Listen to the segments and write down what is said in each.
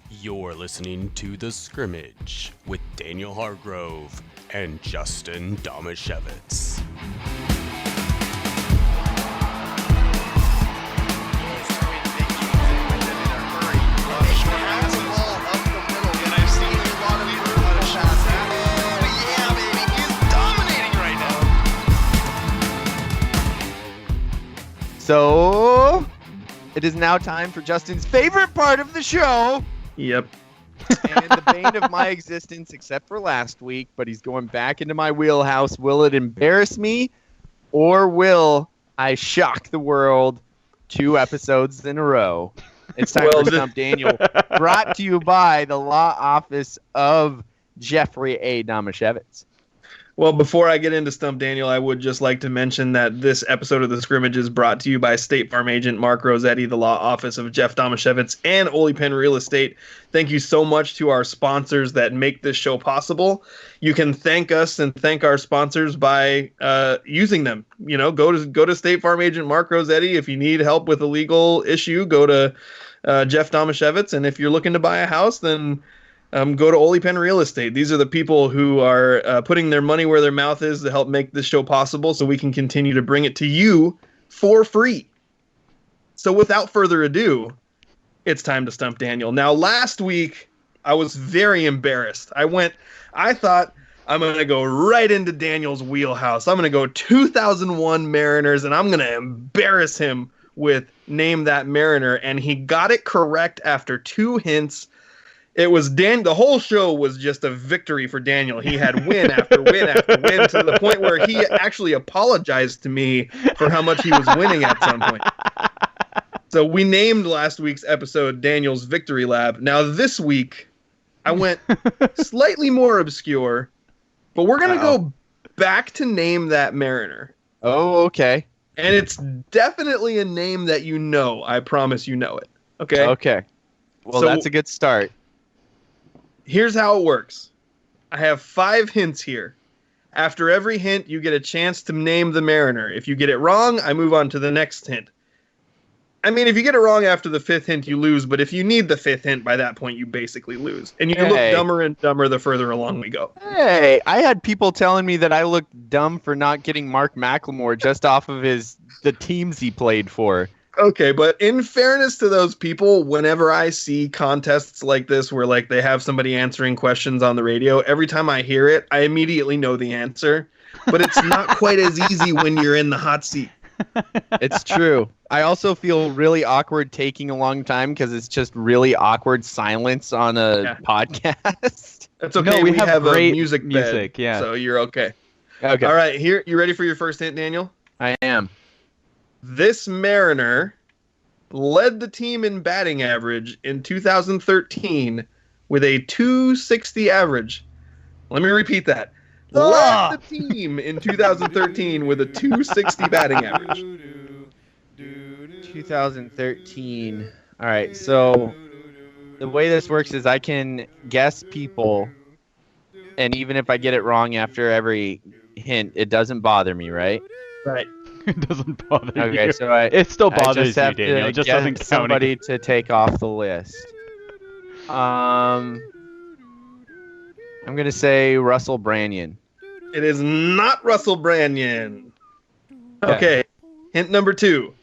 You're listening to The Scrimmage with Daniel Hargrove and Justin Damasiewicz. So, it is now time for Justin's favorite part of the show. Yep. And the bane of my existence, except for last week, but he's going back into my wheelhouse. Will it embarrass me, or will I shock the world 2 episodes in a row? It's time for Stump Daniel, brought to you by the law office of Jeffrey A. Damasiewicz. Well, before I get into Stump Daniel, I would just like to mention that this episode of The Scrimmage is brought to you by State Farm agent Mark Rossetti, the law office of Jeff Damasiewicz, and Ole Penn Real Estate. Thank you so much to our sponsors that make this show possible. You can thank us and thank our sponsors by using them. You know, go to State Farm agent Mark Rossetti. If you need help with a legal issue, go to Jeff Damasiewicz. And if you're looking to buy a house, then go to Ole Penn Real Estate. These are the people who are putting their money where their mouth is to help make this show possible so we can continue to bring it to you for free. So without further ado, it's time to Stump Daniel. Now, last week, I was very embarrassed. I thought I'm going to go right into Daniel's wheelhouse. I'm going to go 2001 Mariners, and I'm going to embarrass him with Name That Mariner. And he got it correct after 2 hints. It was the whole show was just a victory for Daniel. He had win after win after win to the point where he actually apologized to me for how much he was winning at some point. So we named last week's episode Daniel's Victory Lab. Now this week, I went slightly more obscure, but we're going to go back to Name That Mariner. Oh, okay. And it's definitely a name that you know. I promise you know it. Okay? Okay. Well, So- that's a good start. Here's how it works. I have 5 hints here. After every hint, you get a chance to name the Mariner. If you get it wrong, I move on to the next hint. I mean, if you get it wrong after the 5th hint, you lose. But if you need the 5th hint, by that point, you basically lose. And you look dumber and dumber the further along we go. Hey, I had people telling me that I looked dumb for not getting Mark McLemore just off of the teams he played for. Okay, but in fairness to those people, whenever I see contests like this where like they have somebody answering questions on the radio, every time I hear it, I immediately know the answer. But it's not quite as easy when you're in the hot seat. It's true. I also feel really awkward taking a long time because it's just really awkward silence on a podcast. That's okay. No, we we have have a great music music, bed, yeah. so you're okay. Okay. All right, here. You ready for your first hint, Daniel? I am. This Mariner led the team in batting average in 2013 with a 260 average. Let me repeat that. Led the team in 2013 with a 260 batting average. 2013. All right, so the way this works is I can guess people, and even if I get it wrong after every hint, it doesn't bother me, right? Right. It doesn't bother you. Okay, so It still I bothers just you, have Daniel. to It just get doesn't count. somebody to take off the list. I'm gonna say Russell Branyan. It is not Russell Branyan. Okay. Hint number 2.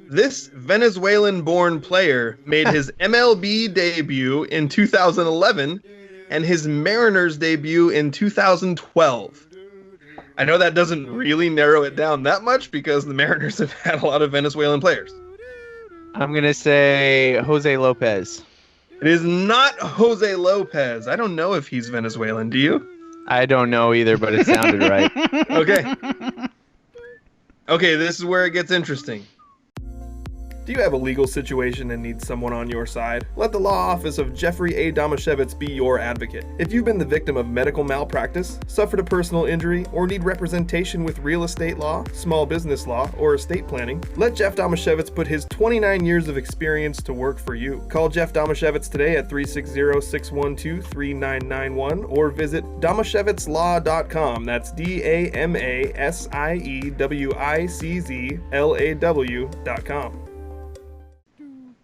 This Venezuelan-born player made his MLB debut in 2011 and his Mariners debut in 2012. I know that doesn't really narrow it down that much because the Mariners have had a lot of Venezuelan players. I'm gonna say Jose Lopez. It is not Jose Lopez. I don't know if he's Venezuelan. Do you? I don't know either, but it sounded right. Okay. Okay, this is where it gets interesting. Do you have a legal situation and need someone on your side? Let the law office of Jeffrey A. Damasiewicz be your advocate. If you've been the victim of medical malpractice, suffered a personal injury, or need representation with real estate law, small business law, or estate planning, let Jeff Damasiewicz put his 29 years of experience to work for you. Call Jeff Damasiewicz today at 360-612-3991 or visit damasiewiczlaw.com. That's DAMASIEWICZLAW.com.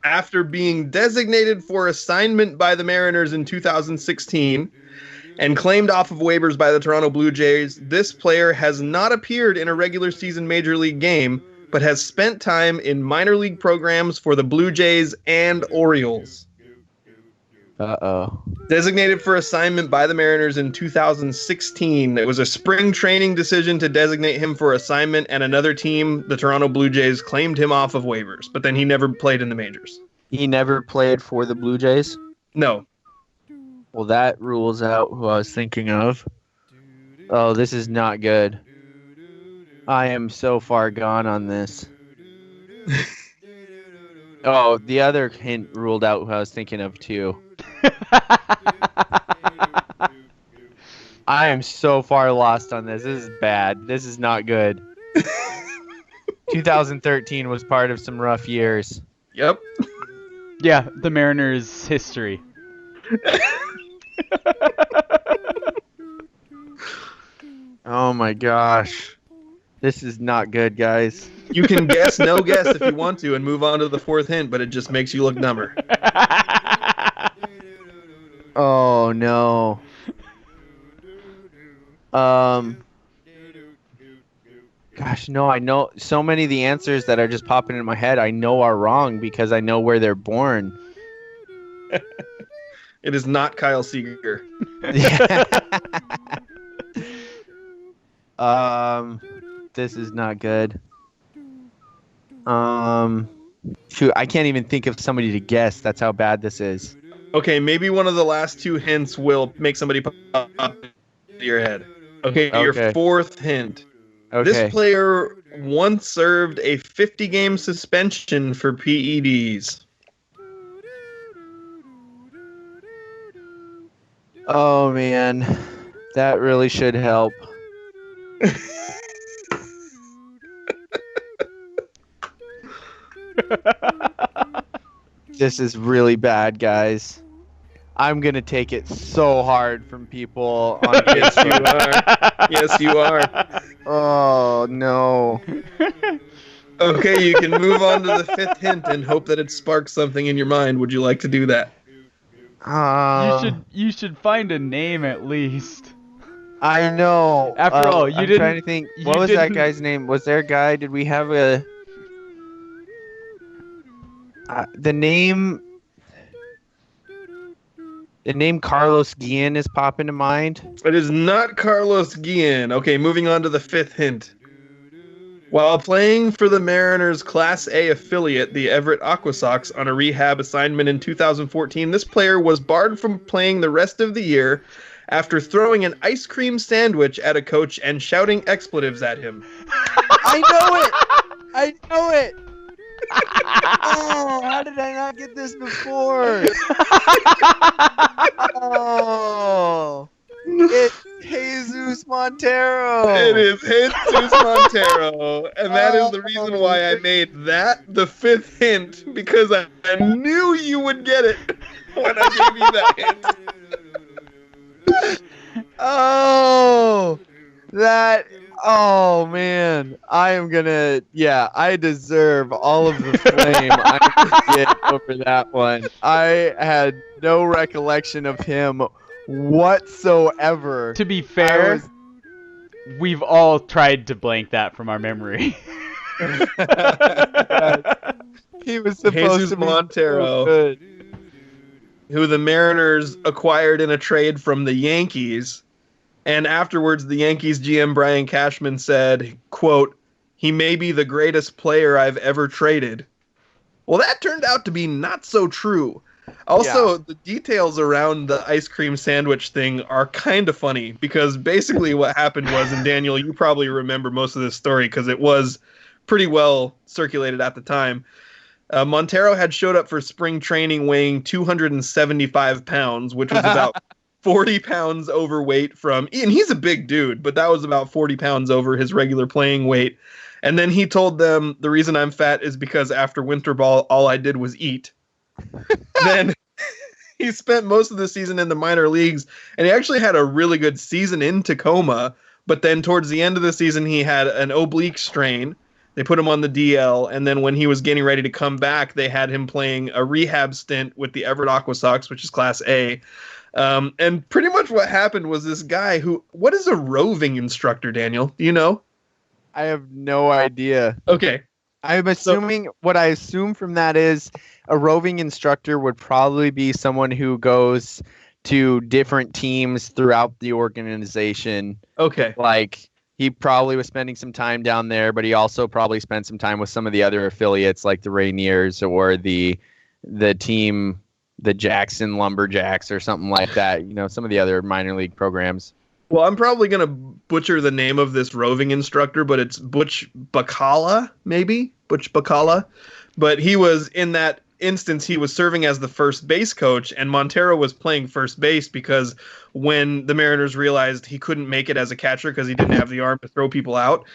After being designated for assignment by the Mariners in 2016 and claimed off of waivers by the Toronto Blue Jays, this player has not appeared in a regular season Major League game, but has spent time in minor league programs for the Blue Jays and Orioles. Uh-oh. Designated for assignment by the Mariners in 2016. It was a spring training decision to designate him for assignment, and another team, the Toronto Blue Jays, claimed him off of waivers, but then he never played in the majors. He never played for the Blue Jays? No. Well, that rules out who I was thinking of. Oh, this is not good. I am so far gone on this. Oh, the other hint ruled out who I was thinking of, too. I am so far lost on this. This is bad. This is not good. 2013 was part of some rough years. Yep. Yeah, the Mariners' history. Oh my gosh. This is not good, guys. You can guess no guess if you want to and move on to the fourth hint, but it just makes you look dumber. Oh no. Gosh, no, I know so many of the answers that are just popping in my head I know are wrong because I know where they're born. It is not Kyle Seager. This is not good. Shoot, I can't even think of somebody to guess. That's how bad this is. Okay, maybe one of the last two hints will make somebody pop into your head. Okay, your fourth hint. Okay. This player once served a 50-game suspension for PEDs. Oh man, that really should help. This is really bad, guys. I'm gonna take it so hard from people on Yes, you are. Yes, you are. Oh no. Okay, you can move on to the fifth hint and hope that it sparks something in your mind. Would you like to do that? You should find a name at least. I know. After all, I'm trying to think. What was that guy's name? Was there a guy? Did we have a the name? The name Carlos Guillen is popping to mind. It is not Carlos Guillen. Okay, moving on to the fifth hint. While playing for the Mariners' Class A affiliate, the Everett AquaSox, on a rehab assignment in 2014, this player was barred from playing the rest of the year after throwing an ice cream sandwich at a coach and shouting expletives at him. I know it! I know it! Oh, how did I not get this before? Oh, it's Jesus Montero. It is Jesus Montero, and that is the reason why I made that the fifth hint, because I knew you would get it when I gave you that hint. Oh man, I deserve all of the flame I get over that one. I had no recollection of him whatsoever. To be fair, we've all tried to blank that from our memory. He was supposed Jesus to be Montero, so good. who the Mariners acquired in a trade from the Yankees. And afterwards, the Yankees GM Brian Cashman said, quote, "He may be the greatest player I've ever traded." Well, that turned out to be not so true. Also, the details around the ice cream sandwich thing are kind of funny, because basically what happened was, and Daniel, you probably remember most of this story because it was pretty well circulated at the time. Montero had showed up for spring training weighing 275 pounds, which was about 40 pounds overweight and he's a big dude, but that was about 40 pounds over his regular playing weight. And then he told them, the reason I'm fat is because after winter ball, all I did was eat. Then he spent most of the season in the minor leagues, and he actually had a really good season in Tacoma. But then towards the end of the season, he had an oblique strain. They put him on the DL, and then when he was getting ready to come back, they had him playing a rehab stint with the Everett Aqua Sox, which is Class A. And pretty much what happened was this guy what is a roving instructor, Daniel? Do you know? I have no idea. Okay. I'm assuming what I assume from that is a roving instructor would probably be someone who goes to different teams throughout the organization. Okay. Like he probably was spending some time down there, but he also probably spent some time with some of the other affiliates like the Rainiers or the team, the Jackson Lumberjacks or something like that. You know, some of the other minor league programs. Well, I'm probably going to butcher the name of this roving instructor, but it's Butch Bacala, maybe? Butch Bacala. But he was, in that instance, he was serving as the first base coach, and Montero was playing first base because when the Mariners realized he couldn't make it as a catcher because he didn't have the arm to throw people out,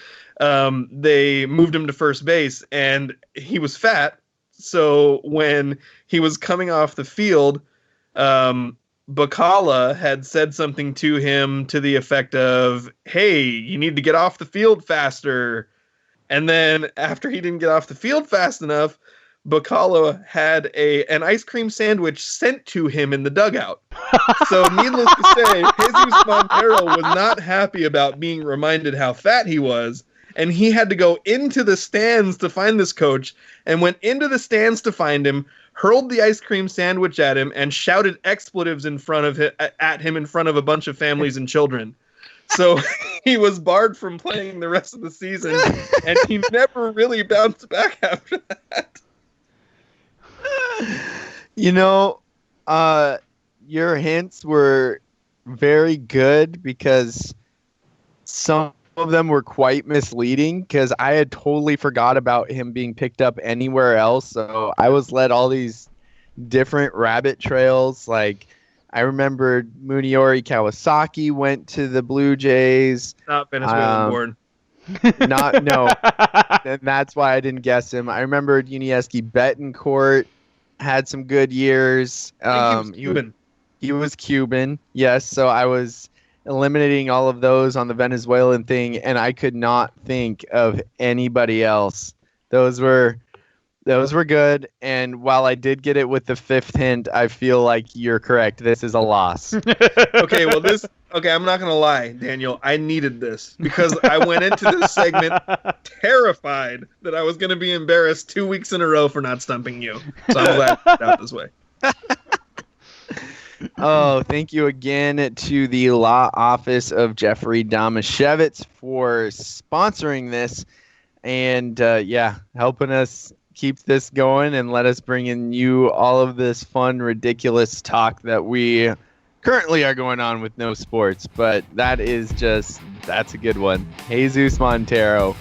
they moved him to first base, and he was fat. So when he was coming off the field, Bacala had said something to him to the effect of, hey, you need to get off the field faster. And then after he didn't get off the field fast enough, Bacala had an ice cream sandwich sent to him in the dugout. So needless to say, Jesus Montero was not happy about being reminded how fat he was. And he had to go into the stands to find this coach, and went into the stands to find him, hurled the ice cream sandwich at him, and shouted expletives in front of at him in front of a bunch of families and children. So he was barred from playing the rest of the season, and he never really bounced back after that. You know, your hints were very good because some of them were quite misleading because I had totally forgot about him being picked up anywhere else. So I was led all these different rabbit trails. Like I remembered Muniori Kawasaki went to the Blue Jays. Not Venezuelan born. No. And that's why I didn't guess him. I remembered Unieski Betancourt had some good years. He was Cuban. He was Cuban. Yes. So I was eliminating all of those on the Venezuelan thing, and I could not think of anybody else. Those were good, and while I did get it with the fifth hint, I feel like you're correct. This is a loss. Okay, well I'm not gonna lie, Daniel. I needed this because I went into this segment terrified that I was gonna be embarrassed 2 weeks in a row for not stumping you. So I'm glad it turned out this way. Oh, thank you again to the law office of Jeffrey Damasiewicz for sponsoring this and helping us keep this going and let us bring in you all of this fun, ridiculous talk that we currently are going on with no sports. But that's a good one. Jesus Montero.